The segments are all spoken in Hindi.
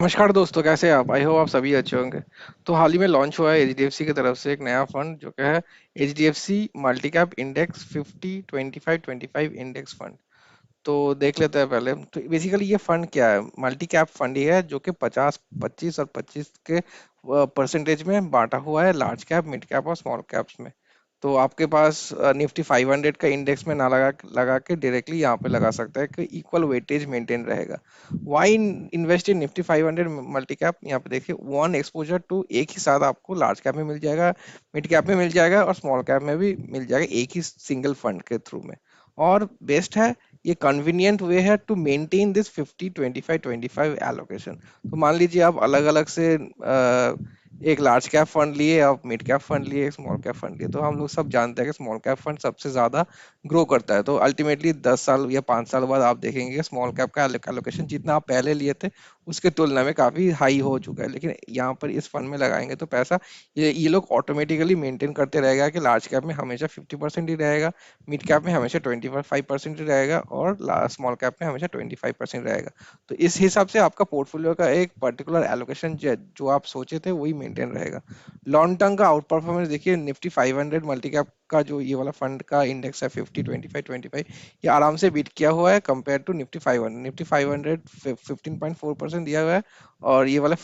नमस्कार दोस्तों, कैसे हैं आप? आई होप आप सभी अच्छे होंगे। तो हाल ही में लॉन्च हुआ है एचडीएफसी की तरफ से एक नया फंड जो कि है HDFC multi cap index 50 25 25 index fund. तो देख लेते हैं पहले। तो बेसिकली ये फंड क्या है? मल्टी कैप फंड ही है जो कि 50 25 और 25 के परसेंटेज में बांटा हुआ है, लार्ज कैप, मिड कैप और स्मॉल कैप्स में। तो आपके पास निफ्टी 500 का इंडेक्स में ना लगा लगा के डायरेक्टली यहाँ पे लगा सकता है कि इक्वल वेटेज मेंटेन रहेगा। Why invest in Nifty 500 multi cap? यहाँ पे देखिए, वन एक्सपोजर टू, एक ही साथ आपको लार्ज कैप में मिल जाएगा, मिड कैप में मिल जाएगा और स्मॉल कैप में भी मिल जाएगा एक ही सिंगल फंड के थ्रू में। और बेस्ट है, ये कन्वीनियंट वे है टू मेंटेन दिस 50 25 25 एलोकेशन। तो मान लीजिए आप अलग अलग से एक लार्ज कैप फंड लिए, आप मिड कैप फंड लिए, एक स्मॉल कैप फंड लिए। तो हम लोग सब जानते हैं कि स्मॉल कैप फंड सबसे ज्यादा ग्रो करता है। तो अल्टीमेटली 10 साल या 5 साल बाद आप देखेंगे कि स्मॉल कैप का एलोकेशन जितना आप पहले लिए थे उसके तुलना में काफी हाई हो चुका है। लेकिन यहाँ पर इस फंड में लगाएंगे तो पैसा ये लोग ऑटोमेटिकली मेंटेन करते रहेगा कि लार्ज कैप में हमेशा 50% ही रहेगा, मिड कैप में हमेशा 25% ही रहेगा और स्मॉल कैप में हमेशा 25% रहेगा। तो इस हिसाब से आपका पोर्टफोलियो का एक पर्टिकुलर एलोकेशन जो आप सोचे थे वही मेंटेन रहेगा। लॉन्ग टर्म का आउट परफॉर्मेंस देखिए, निफ्टी 500 मल्टी कैप का जो ये वाला फंड का इंडेक्स है 50 25 25, ये आराम से बीट किया हुआ है कंपेयर टू निफ्टी 500। निफ्टी 500 15.4% दिया हुआ है और ये वाला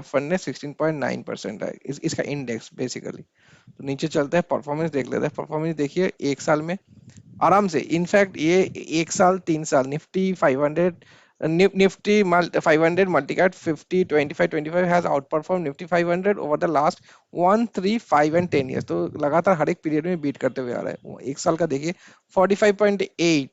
फंड ने 16.9% है इसका इंडेक्स बेसिकली। तो नीचे चलते हैं, परफॉर्मेंस देख लेते हैं। परफॉर्मेंस देखिए, एक साल में आराम से, इनफैक्ट ये एक साल 3 साल Nifty 500, Nifty 500 multi cap 50 25 25 has out perform Nifty 500 over the last 1 3 5 and 10 years. तो लगातार हर एक पीरियड में बीट करते हुए आ रहा है। एक साल का देखिए 45.8,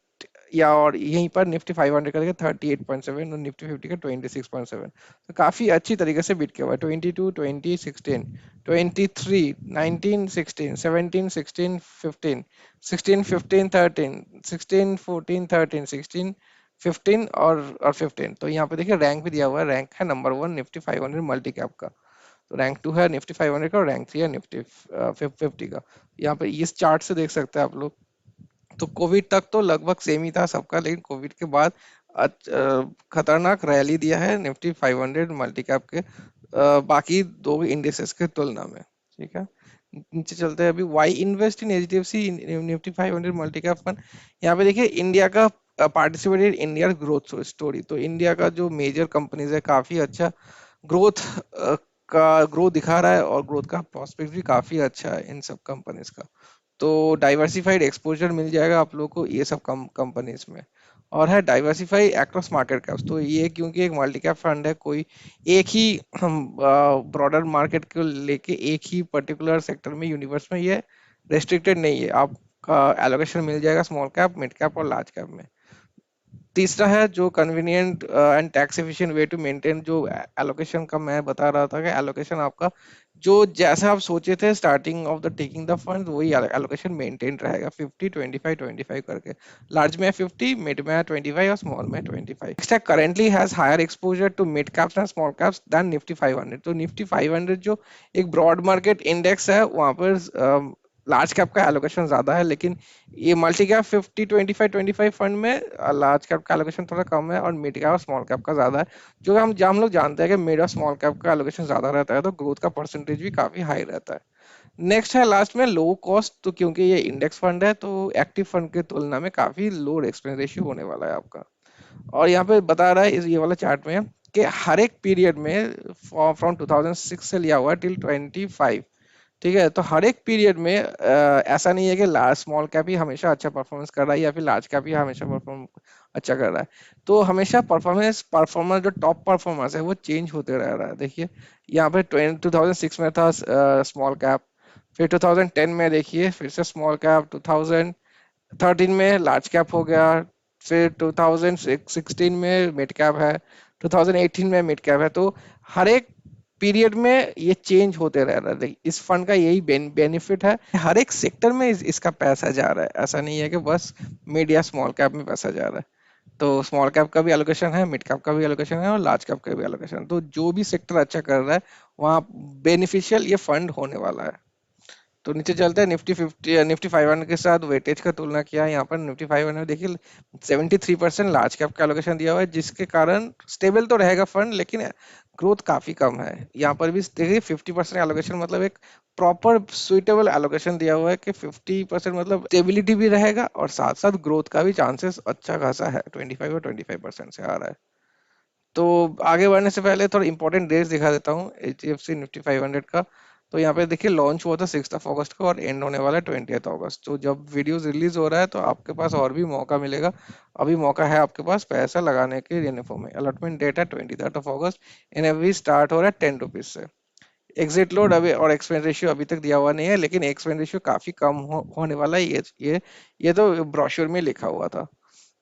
या और यहीं पर निफ्टी 500 का देखिए 38.7 और निफ्टी 50 का 26.7। तो काफी अच्छी तरीके से बीट किया हुआ है। 22 20 16, 23 19 16 17 16 15, 16 15 13 16 14 13 16 15 और 15। तो यहाँ पे देखिए रैंक भी दिया हुआ है। रैंक है नंबर 1 निफ्टी 500 मल्टी कैप का। तो रैंक 2 है निफ्टी 500 का और रैंक 3 है निफ्टी 50 का। यहाँ पे इस चार्ट से देख सकते हैं आप लोग। तो कोविड तक तो लगभग सेम ही था सबका, लेकिन कोविड के बाद खतरनाक रैली दिया है निफ्टी 500 मल्टी कैप के बाकी दो इंडेक्सेस के तुलना में। ठीक है, नीचे चलते हैं। अभी why invest in HDFC Nifty 500 multi cap fund? यहाँ पे देखिए इंडिया का पार्टिसिपेटेड इंडिया ग्रोथ स्टोरी। तो इंडिया का जो मेजर कंपनीज है काफी अच्छा ग्रोथ का ग्रोथ दिखा रहा है और ग्रोथ का प्रोस्पेक्ट भी काफी अच्छा है इन सब कंपनीज का। तो डाइवर्सिफाइड एक्सपोजर मिल जाएगा आप लोग को ये सब कंपनीज में। और है डाइवर्सिफाई अक्रॉस मार्केट कैप्स। तो ये क्योंकि एक मल्टी कैप फंड है, कोई एक ही ब्रॉडर मार्केट को लेके एक ही पर्टिकुलर सेक्टर में, यूनिवर्स में ये रेस्ट्रिक्टेड नहीं है। आपका एलोकेशन मिल जाएगा स्मॉल कैप, मिड कैप और लार्ज कैप में। तीसरा है जो convenient and tax efficient way to maintain, जो एलोकेशन का मैं बता रहा था कि एलोकेशन आपका जो जैसे आप सोचे थे starting of the taking the fund वही एलोकेशन मेंटेन रहेगा 50 25 25 करके। लार्ज में 50, मिड में 25 और स्मॉल में 25। नेक्स्ट है currently has higher exposure to mid caps and small caps than Nifty 500। तो निफ्टी 500 जो एक ब्रॉड मार्केट इंडेक्स है वहां पर लार्ज कैप का एलोकेशन ज्यादा है, लेकिन ये मल्टी कैप 50 25 25 फंड में लार्ज कैप का एलोकेशन थोड़ा कम है और मिड कैप और स्मॉल कैप का ज्यादा है। जो हम लोग जानते हैं कि मिड और स्मॉल कैप का एलोकेशन ज्यादा रहता है तो ग्रोथ का परसेंटेज भी काफी हाई रहता है। नेक्स्ट है लास्ट में लो कॉस्ट। तो क्योंकि ये इंडेक्स फंड है तो एक्टिव फंड की तुलना में काफी लो एक्सपेंस रेशियो होने वाला है आपका। और यहाँ पे बता रहा है इस ये वाला चार्ट में कि हर एक पीरियड में फ्रॉम 2006 से लिया हुआ टिल 25, ठीक है, तो हर एक पीरियड में ऐसा नहीं है कि लार्ज स्मॉल कैप ही हमेशा अच्छा परफॉर्मेंस कर रहा है या फिर लार्ज कैप ही हमेशा परफॉर्म अच्छा कर रहा है। तो हमेशा परफॉर्मर जो टॉप परफॉर्मर्स है वो चेंज होते रह रहा है। देखिए यहाँ पे 2006 में था स्मॉल कैप, फिर 2010 में देखिए फिर से स्मॉल कैप, 2013 में लार्ज कैप हो गया, फिर 2016 में मिड कैप है, 2018 में मिड कैप है। तो हर एक पीरियड में ये चेंज होते रह रहा है। इस फंड का यही बेनिफिट है, हर एक सेक्टर में इसका पैसा जा रहा है। ऐसा नहीं है कि बस मिड या स्मॉल कैप में पैसा जा रहा है। तो स्मॉल कैप का भी एलोकेशन है, मिड कैप का भी एलोकेशन है और लार्ज कैप का भी एलोकेशन। तो जो भी सेक्टर अच्छा कर रहा है वहाँ बेनिफिशियल ये फंड होने वाला है। तो नीचे चलते हैं निफ्टी 50, निफ्टी 500 के साथ वेटेज का तुलना किया है। यहाँ पर निफ्टी 500 देखिए 73% लार्ज कैप का एलोकेशन दिया हुआ है, जिसके कारण स्टेबल तो रहेगा फंड, लेकिन ग्रोथ काफी कम है। यहाँ पर भी देखिए 50% एलोकेशन मतलब एक प्रॉपर सुइटेबल एलोकेशन दिया हुआ है कि 50% मतलब स्टेबिलिटी भी रहेगा और साथ साथ ग्रोथ का भी चांसेस अच्छा खासा है, 25 और 25% से आ रहा है। तो आगे बढ़ने से पहले थोड़ा इंपॉर्टेंट डेट्स दिखा देता हूँ एच डी एफ सी निफ्टी 500 का। तो यहाँ पे देखिए लॉन्च हुआ था 6 अगस्त को और एंड होने वाला है 20 अगस्त। तो जब वीडियोस रिलीज हो रहा है तो आपके पास और भी मौका मिलेगा। अभी मौका है आपके पास पैसा लगाने के इन्फो में। अलॉटमेंट डेट है 23 अगस्त। एनएवी स्टार्ट हो रहा है 10 रुपीज से। एग्जिट लोड अभी और एक्सपेंस रेशियो अभी तक दिया हुआ नहीं है, लेकिन एक्सपेंस रेशियो काफी कम होने वाला है। ये तो ब्रोशर में लिखा हुआ था।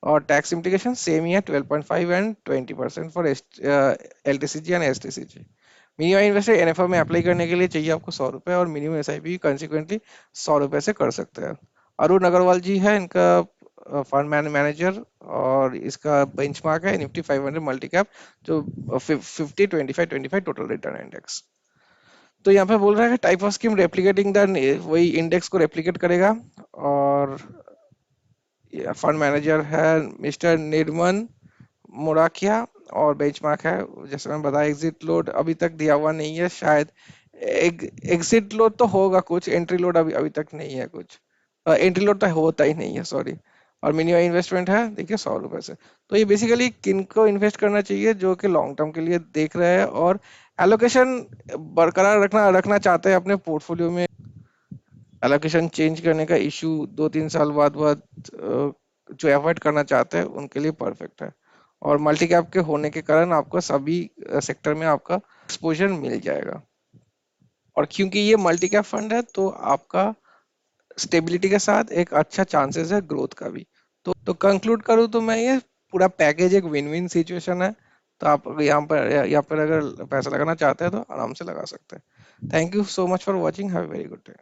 और टैक्स इम्प्लीकेशन सेम ही है, 12.5 and 20% for LTCG and STCG. Minimum investor NFO में अप्लाई करने के लिए चाहिए आपको 100 रुपये, और मिनिमम एसआईपी कंसिक्वेंटली 100 रुपये से कर सकते हैं। अरुण अग्रवाल जी है इनका फंड मैनेजर, और इसका बेंचमार्क है निफ्टी 500 मल्टी कैप, जो 50 25 25 टोटल रिटर्न इंडेक्स। तो यहाँ पे बोल रहा है कि type of scheme replicating the वही इंडेक्स को रेप्लिकेट करेगा। और फंड मैनेजर है मिस्टर निर्मन मोराकिया, और बेंचमार्क है जैसे मैंने बताया। एग्जिट लोड अभी तक दिया हुआ नहीं है शायद। एग्जिट लोड तो होगा कुछ, एंट्री लोड अभी अभी तक नहीं है कुछ। एंट्री लोड तो होता ही नहीं है, सॉरी। और मिनिमम इन्वेस्टमेंट है देखिए 100 रुपये से। तो ये बेसिकली किनको इन्वेस्ट करना चाहिए, जो कि लॉन्ग टर्म के लिए देख रहे हैं और एलोकेशन बरकरार रखना रखना चाहते हैं अपने पोर्टफोलियो में। एलोकेशन चेंज करने का इशू 2-3 साल बाद जो अवॉइड करना चाहते हैं उनके लिए परफेक्ट है। और मल्टी कैप के होने के कारण आपको सभी सेक्टर में आपका एक्सपोजर मिल जाएगा। और क्योंकि ये मल्टी कैप फंड है तो आपका स्टेबिलिटी के साथ एक अच्छा चांसेस है ग्रोथ का भी। तो कंक्लूड करूँ तो मैं ये पूरा पैकेज एक विन विन सिचुएशन है। तो आप यहाँ पर अगर पैसा लगाना चाहते हैं तो आराम से लगा सकते हैं। Thank you so much for watching, have a very good day.